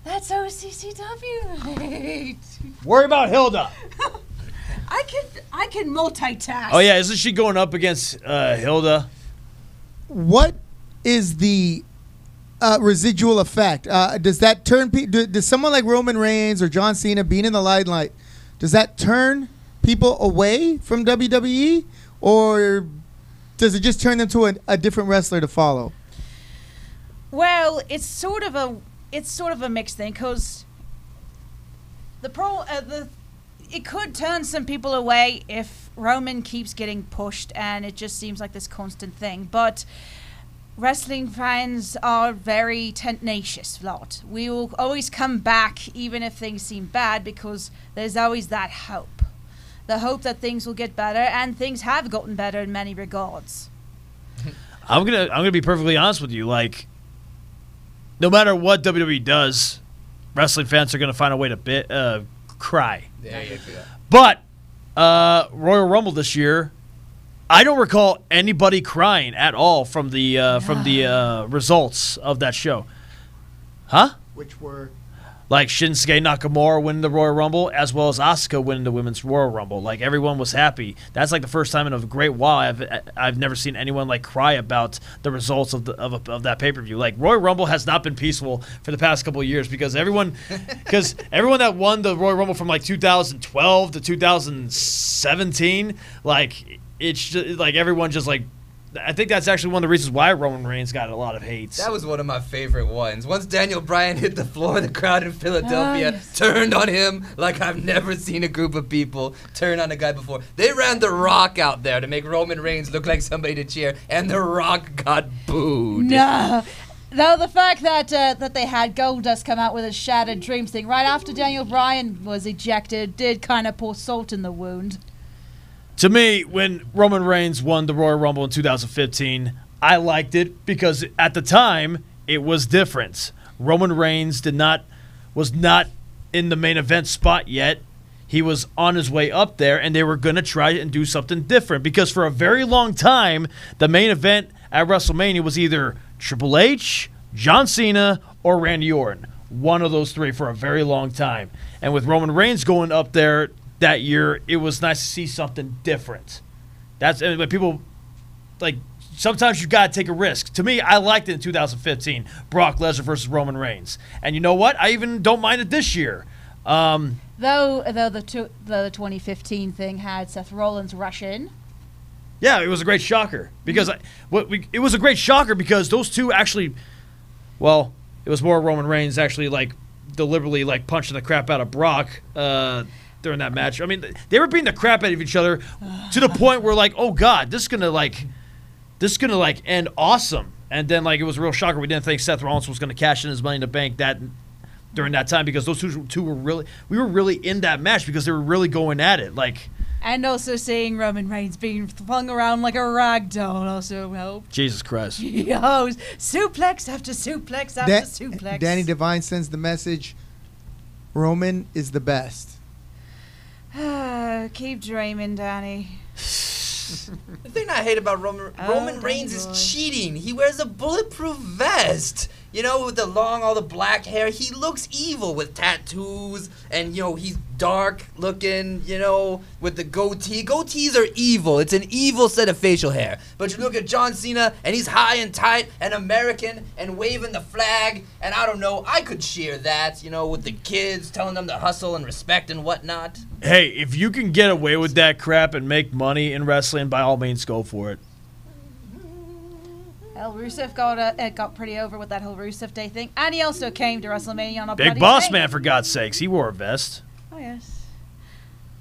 That's OCCW. Worry about Hilda. I can multitask. Oh yeah, isn't she going up against Hilda? What is the residual effect? Does that turn does someone like Roman Reigns or John Cena being in the limelight, does that turn people away from WWE, or does it just turn them to a different wrestler to follow? Well, it's sort of a mixed thing, because it could turn some people away if Roman keeps getting pushed and it just seems like this constant thing. But wrestling fans are very tenacious lot. We will always come back even if things seem bad, because there's always that hope. The hope that things will get better, and things have gotten better in many regards. I'm gonna be perfectly honest with you. Like, no matter what WWE does, wrestling fans are gonna find a way to cry. There you go. But Royal Rumble this year, I don't recall anybody crying at all from the results of that show. Huh? Which were? Like Shinsuke Nakamura winning the Royal Rumble, as well as Asuka winning the Women's Royal Rumble. Like, everyone was happy. That's like the first time in a great while I've never seen anyone like cry about the results of that pay-per-view. Like, Royal Rumble has not been peaceful for the past couple of years, because everyone that won the Royal Rumble from like 2012 to 2017, like, it's just like everyone just like. I think that's actually one of the reasons why Roman Reigns got a lot of hate. That was one of my favorite ones. Once Daniel Bryan hit the floor, the crowd in Philadelphia turned on him like I've never seen a group of people turn on a guy before. They ran The Rock out there to make Roman Reigns look like somebody to cheer, and The Rock got booed. No. Though the fact that they had Goldust come out with a Shattered Dreams thing right after Daniel Bryan was ejected did kind of pour salt in the wound. To me, when Roman Reigns won the Royal Rumble in 2015, I liked it because at the time it was different. Roman Reigns was not in the main event spot yet. he was on his way up there, and they were going to try and do something different. Because for a very long time, the main event at WrestleMania was either Triple H, John Cena, or Randy Orton. One of those three for a very long time. And with Roman Reigns going up there that year, it was nice to see something different. But people, like, sometimes you got to take a risk. To me, I liked it in 2015, Brock Lesnar versus Roman Reigns. And you know what? I even don't mind it this year. Though the 2015 thing had Seth Rollins rush in. Yeah, it was a great shocker because it was a great shocker because those two actually, well, it was more Roman Reigns actually like deliberately like punching the crap out of Brock during that match. I mean, they were beating the crap out of each other to the point where like, oh God, this is gonna end awesome. And then like it was a real shocker. We didn't think Seth Rollins was gonna cash in his Money in the Bank during that time because those two were really in that match because they were really going at it. Like, and also seeing Roman Reigns being flung around like a rag doll also helped. Jesus Christ. Yo, suplex after suplex after suplex. Danny Devine sends the message, Roman is the best. Keep dreaming, Danny. The thing I hate about Roman Reigns is cheating. He wears a bulletproof vest. You know, with all the black hair. He looks evil with tattoos and, he's dark looking, with the goatee. Goatees are evil. It's an evil set of facial hair. But you look at John Cena and he's high and tight and American and waving the flag. And I don't know, I could cheer that, with the kids telling them to hustle and respect and whatnot. Hey, if you can get away with that crap and make money in wrestling, by all means, go for it. El Rusev got pretty over with that whole Rusev Day thing. And he also came to WrestleMania on a Big bloody boss day. man, for God's sakes. He wore a vest. Oh, yes.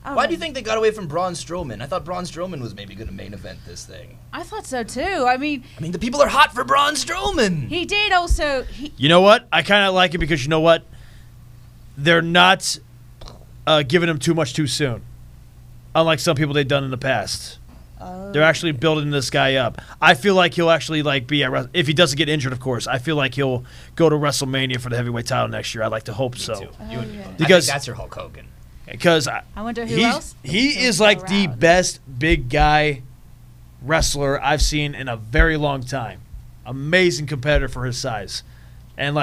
Why do you think they got away from Braun Strowman? I thought Braun Strowman was maybe going to main event this thing. I thought so, too. I mean, the people are hot for Braun Strowman. he did also... You know what? I kind of like it because you know what? They're not giving him too much too soon. Unlike some people they've done in the past. They're actually building this guy up. I feel like he'll actually be at if he doesn't get injured, of course. I feel like he'll go to WrestleMania for the heavyweight title next year. I'd like to hope so. Me too. Because I think that's your Hulk Hogan. Because I wonder who else. He is like the best big guy wrestler I've seen in a very long time. Amazing competitor for his size, and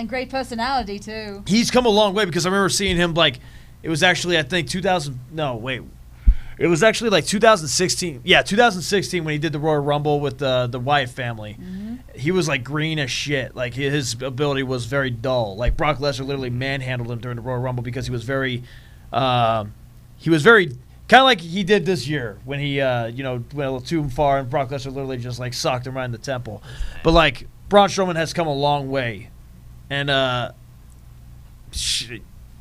great personality too. He's come a long way because I remember seeing him it was actually I think 2000. No, wait. It was actually 2016. Yeah, 2016 when he did the Royal Rumble with the Wyatt family. Mm-hmm. He was green as shit. His ability was very dull. Brock Lesnar literally manhandled him during the Royal Rumble because he was very kind of like he did this year when he went a little too far and Brock Lesnar literally just socked him right in the temple. But Braun Strowman has come a long way, and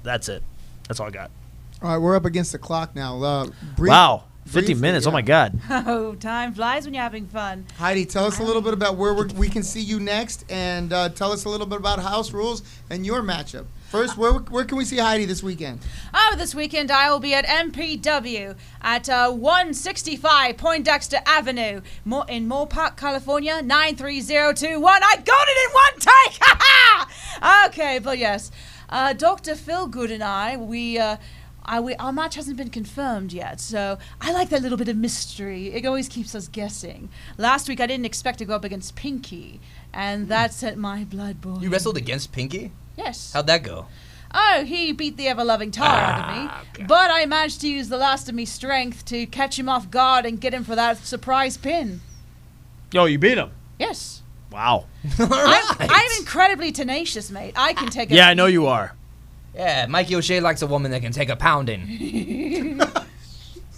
that's it. That's all I got. All right, we're up against the clock now. Wow, 50 minutes. Yeah. Oh, my God. Oh, time flies when you're having fun. Heidi, tell us a little bit about where we can see you next, and tell us a little bit about House Rules and your matchup. First, where can we see Heidi this weekend? This weekend I will be at MPW at 165 Poindexter Avenue in Moorpark, California, 93021. I got it in one take! Ha-ha! Okay, but yes. Dr. Philgood and I, our match hasn't been confirmed yet, so I like that little bit of mystery. It always keeps us guessing. Last week I didn't expect to go up against Pinky, and that sent my blood boiling. You wrestled against Pinky? Yes. How'd that go? Oh, he beat the ever-loving tar out of me. Okay. But I managed to use the last of me strength to catch him off guard and get him for that surprise pin. Yo, you beat him? Yes. Wow. I'm incredibly tenacious, mate. I can take a... Yeah, I know you are. Yeah, Mikey O'Shea likes a woman that can take a pounding.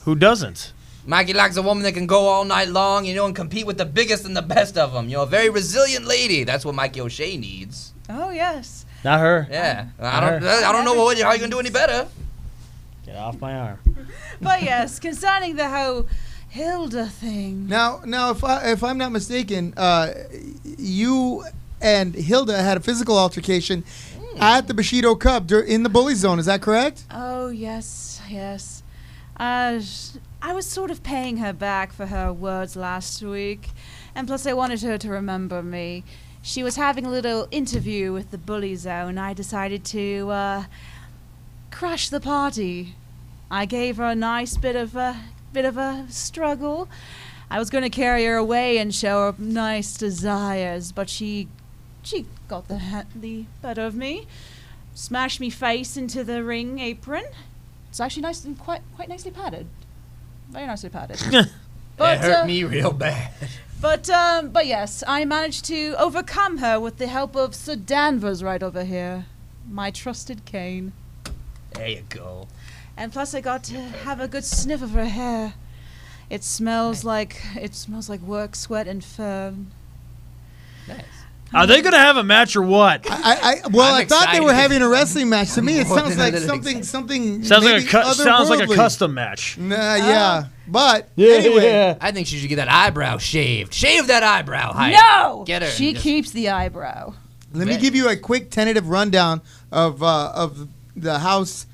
Who doesn't? Mikey likes a woman that can go all night long, and compete with the biggest and the best of them. A very resilient lady. That's what Mikey O'Shea needs. Oh, yes. Not her. Yeah. I don't know how you can do any better. Get off my arm. But yes, concerning the whole Hilda thing. Now, if I'm not mistaken, you and Hilda had a physical altercation at the Bushido Cup in the bully zone. Is that correct? Oh, yes. I was sort of paying her back for her words last week, and plus I wanted her to remember me. She was having a little interview with the bully zone. I decided to crash the party. I gave her a nice bit of a struggle. I was going to carry her away and show her nice desires, but she got the better of me. Smashed me face into the ring apron. It's actually nice and quite nicely padded. Very nicely padded. But, it hurt me real bad. But yes, I managed to overcome her with the help of Sir Danvers right over here, my trusted cane. There you go. And plus, I got to have a good sniff of her hair. It smells like work, sweat, and fur. Nice. Are they going to have a match or what? I thought they were excited. having a wrestling match. To me, it More sounds than a like little something Sounds like maybe sounds like a otherworldly. custom match. Nah, yeah. But anyway, I think she should get that eyebrow shaved. Shave that eyebrow, Heidi. No! Get her. She Just- keeps the eyebrow. let me give you a quick tentative rundown of the House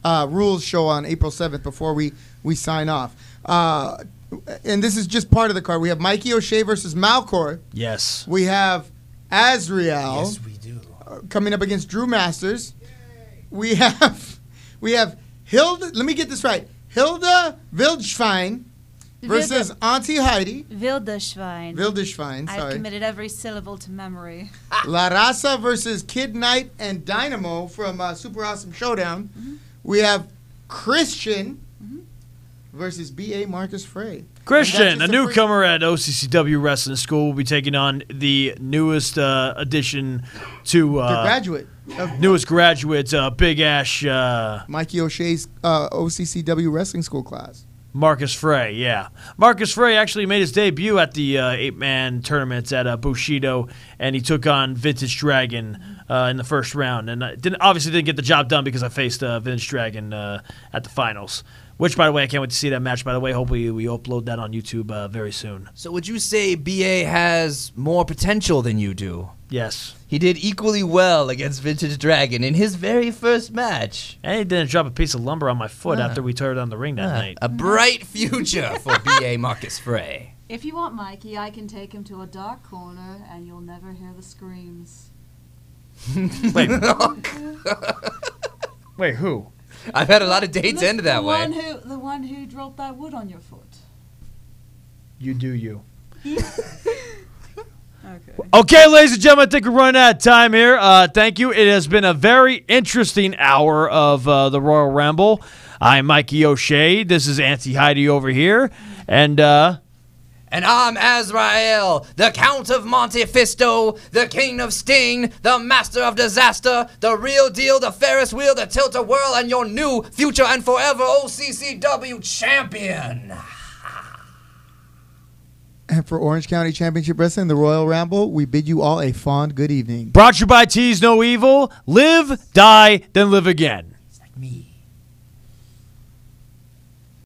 Rules show on April 7th before we sign off. And this is just part of the card. We have Mikey O'Shea versus Malcor. Yes. We have Azrael Yes, we do. coming up against Drew Masters. We have Hilda. Let me get this right. Hilda Wildschwein versus Auntie Heidi. Wildschwein. Wildschwein, I've sorry. committed every syllable to memory. La Raza versus Kid Knight and Dynamo from Super Awesome Showdown. We have Christian versus B.A. Marcus Frey. Christian, And a that's just a newcomer at OCCW Wrestling School, will be taking on the newest addition to graduate of newest graduate, Big Ash Mikey O'Shea's OCCW Wrestling School class. Marcus Frey. Yeah, Marcus Frey actually made his debut at the 8-man tournament at Bushido, and he took on Vintage Dragon in the first round, and obviously didn't get the job done because I faced Vintage Dragon at the finals. Which, by the way, I can't wait to see that match. By the way, hopefully we upload that on YouTube very soon. So would you say BA has more potential than you do? Yes. He did equally well against Vintage Dragon in his very first match. And he didn't drop a piece of lumber on my foot after we tore it on the ring that night. A bright future for BA Marcus Frey. If you want Mikey, I can take him to a dark corner and you'll never hear the screams. Wait. Wait, who? I've had a lot of dates end that way. The one who dropped that wood on your foot. You do you. Okay. Okay, ladies and gentlemen, I think we're running out of time here. Thank you. It has been a very interesting hour of the Royal Ramble. I'm Mikey O'Shea. This is Auntie Heidi over here. And I'm Azrael, the Count of Monte Fisto, the King of Sting, the Master of Disaster, the real deal, the Ferris wheel, the tilt-a-whirl, and your new, future, and forever OCCW champion. And for Orange County Championship Wrestling, the Royal Ramble, we bid you all a fond good evening. brought to you by Tease No Evil. Live, die, then live again. It's like me.